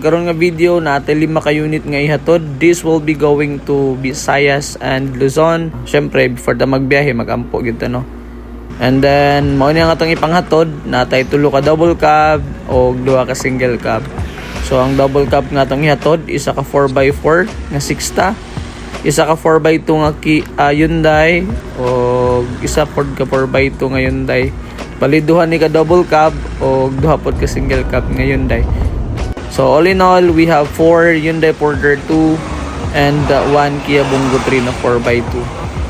Karon nga video natin 5 ka unit nga ihatod. This will be going to Visayas and Luzon. Syempre before ta magbiyahe magampo gid no. And then mao ni ang atong ipanghatod, natay 3 ka double cab o 2 ka single cab. So ang double cab nga atong ihatod, isa ka 4x4 nga 6ta, isa ka 4x2 nga Hyundai o isa pod ka 4x2 nga Hyundai. Baliduhan ni ka double cab o 2 pod ka single cab nga Hyundai. So all in all, we have 4 Hyundai Porter 2 and 1 Kia Bungo 3 na 4x2.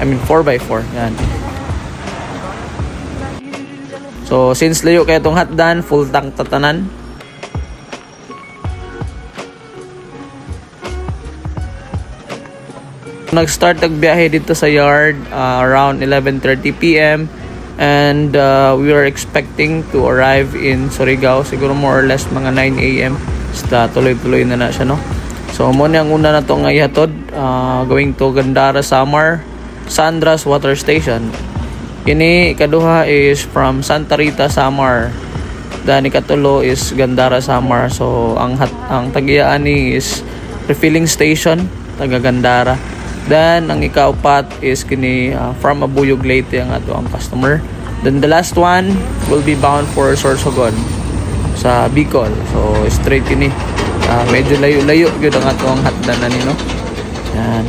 I mean 4x4. Yan. So since layo kaya itong hatdan, full tank tatanan. Nag-start nagbiyahe dito sa yard around 11:30 PM. And we are expecting to arrive in Surigao siguro more or less mga 9 AM. Basta tuloy-tuloy na siya no. So mo ang una na itong ihatod, going to Gandara Samar, Sandras Water Station. Kini ikaduha is from Santa Rita Samar. Dan ikatulo is Gandara Samar. So ang tagiyaan ni is refilling station taga Gandara. Then ang ikaupat is kini from Abuyog Leyte ang ato ang customer. Then the last one will be bound for Sorsogon sa Bicol. So straight kini. Medyo layo-layo gyud ang ato ang hatdan na ni no. Yan.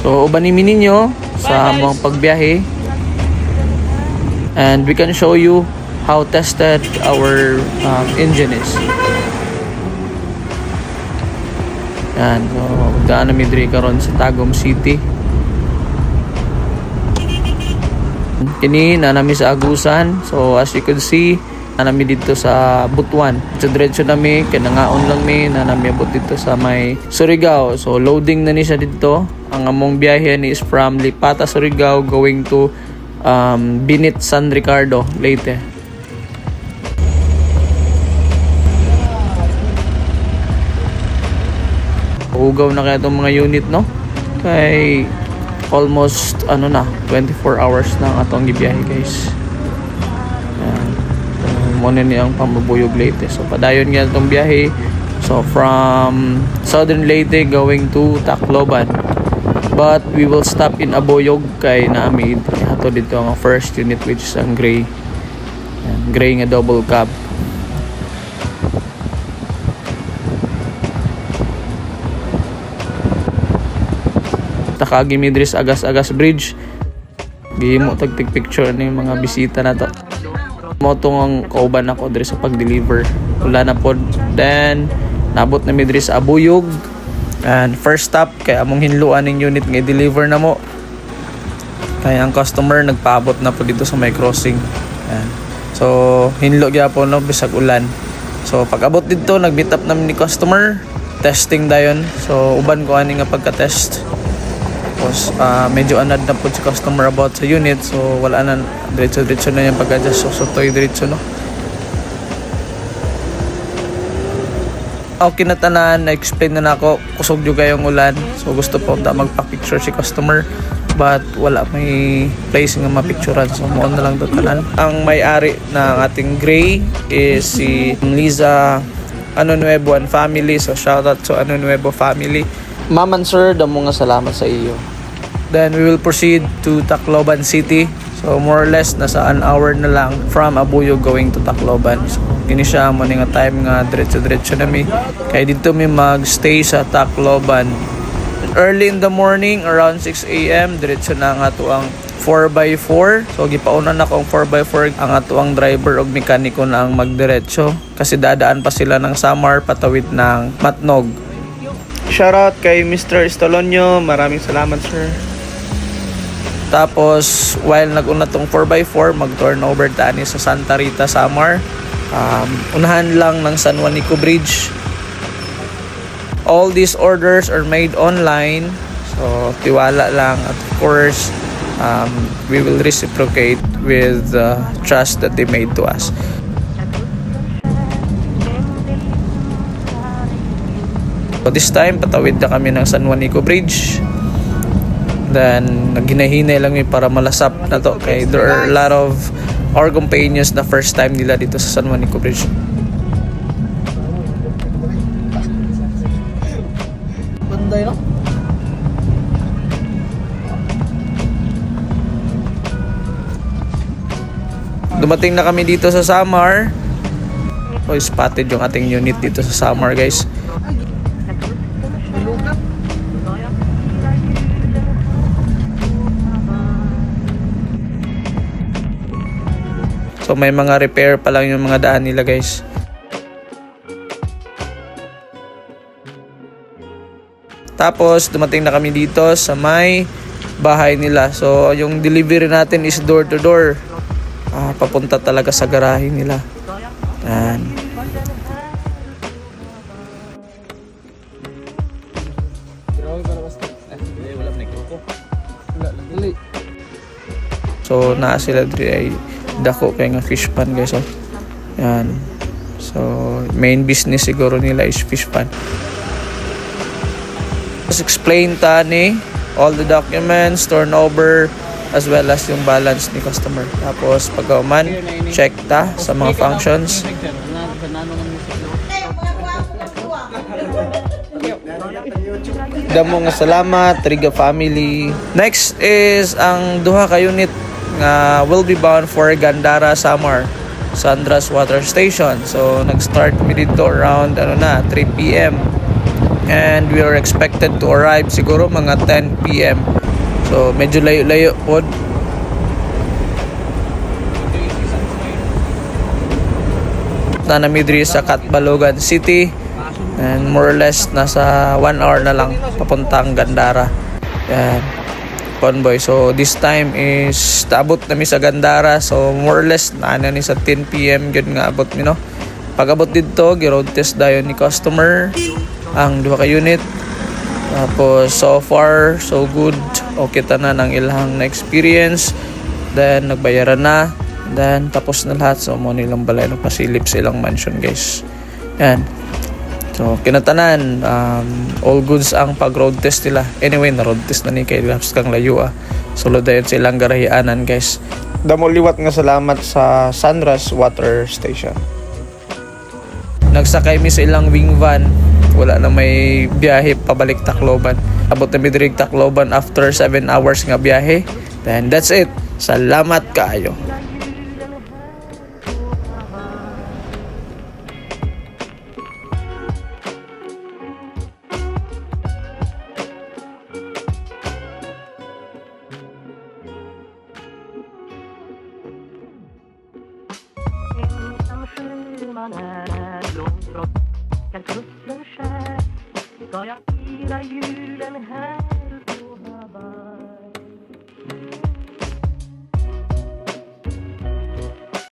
So ubanimi ninyo sa among pagbiyahe. And we can show you how tested our engine is. Yan, so daan na midri karon sa Tagum City. Kini na nami sa Agusan. So as you could see, na nami dito sa Butuan. So diretso nami, kinangaon lang mi na nami abot dito sa may Surigao. So loading na ni siya dito. Ang among biyahe ni is from Lipata, Surigao going to Binit, San Ricardo, Leyte. Ugaw na kaya itong mga unit no. Kay almost 24 hours na ang atong gibiyahe guys. Ayan. Muna ni ang Pambubuyog Leyte. So padayon nga itong biyahe. So from Southern Leyte going to Tacloban. But we will stop in Abuyog kay naami hato dito ang first unit which is ang gray. Ayan, gray nga double cab. Takagi midris agas-agas bridge. Gihimo tagtig picture ni mga bisita na to. Mo tong kauban ako diri sa pag-deliver. Wala na pod. Then nabot na midris sa Abuyog. And first stop kay among hinluan ning unit nga i-deliver na mo. Kaya ang customer nagpaabot na po dito sa may crossing. Ayan. So hinlo gyapon no bisag ulan. So pag abot dito nag-meet up namin ni customer, testing dayon. So uban ko ani nga pagka-test. Tapos medyo anad na po si customer about sa unit. So wala na diretso na yung pag-adjust. So toy diretso no. Okay na tanan, na-explain na ako, kusog yung kayong ulan. So gusto po ta magpa-picture si customer. But wala may place nga mapicturean. So mo na lang tanan. Ang may-ari ng ating gray is si Liza Ano Nuevo and family. So shoutout to Ano Nuevo family. Ma'am and sir, damo nga salamat sa iyo. Then we will proceed to Tacloban City. So more or less nasa an hour na lang from Abuyog going to Tacloban. So kini siya mo nga time nga diretso na mi. Kaya dito mi magstay sa Tacloban. Early in the morning around 6 AM diretso na ang ato ang 4x4. So gipaunan na ko ang 4x4 ang ato ang driver og mekaniko na ang magdiretso kasi dadaan pa sila ng Samar patawid ng Matnog. Shoutout kay Mr. Estolonio. Maraming salamat sir. Tapos while nag-una tong 4x4 mag-turnover tani sa Santa Rita Samar. Unahan lang ng San Juanico Bridge. All these orders are made online. So tiwala lang at of course we will reciprocate with the trust that they made to us. So this time patawid na kami ng San Juanico Bridge. Then naghinahinay lang mi para malasap na to kay there are a lot of our companions na first time nila dito sa San Juanico Bridge. tayo, no? Dumating na kami dito sa Samar. Oh, spotted yung ating unit dito sa Samar, guys. So may mga repair pa lang yung mga daan nila, guys. Tapos dumating na kami dito sa may bahay nila. So yung delivery natin is door to door. Papunta talaga sa garahe nila. Yan. So naa sila diri ay dako kay nga fish pan, guys. Oh. Yan. So main business siguro nila is fish pan. Just explain tani all the documents, turnover, as well as yung balance ni customer. Tapos pagkauman, check ta sa mga functions. Damo nga salamat, Triga family. Next is ang duha ka unit nga will be bound for Gandara, Samar, Sandra's Water Station. So nag-start mi dito around 3 PM. And we are expected to arrive siguro mga 10 PM. So medyo layo-layo po. Nanami diri sa Catbalogan City. And more or less nasa 1 hour na lang papuntang Gandara. Yan. Convoy. So this time is taabot nami sa Gandara. So more or less na ni sa 10 PM gyud nga abot mi, no. Pag abot dito, gi-road test dayon ni customer ang duha ka unit. Tapos so far so good, okay ta na ng ilang na experience. Then nagbayaran na, then tapos na lahat. So mo nilang balay pasilip sa ilang mansion, guys. Yan. So kinatanan, all goods ang pag road test nila. Anyway, na road test na ni kay laps kang layo. Sulod dayon sa ilang garahianan, guys. Damo liwat nga salamat sa Sandra's Water Station. Nagsakay mi sa ilang wing van. Wala na may biyahe pabalik Tacloban. Abot na mi diri Tacloban after 7 hours nga biyahe. Then that's it. Salamat kaayo. Ska jag fira julen här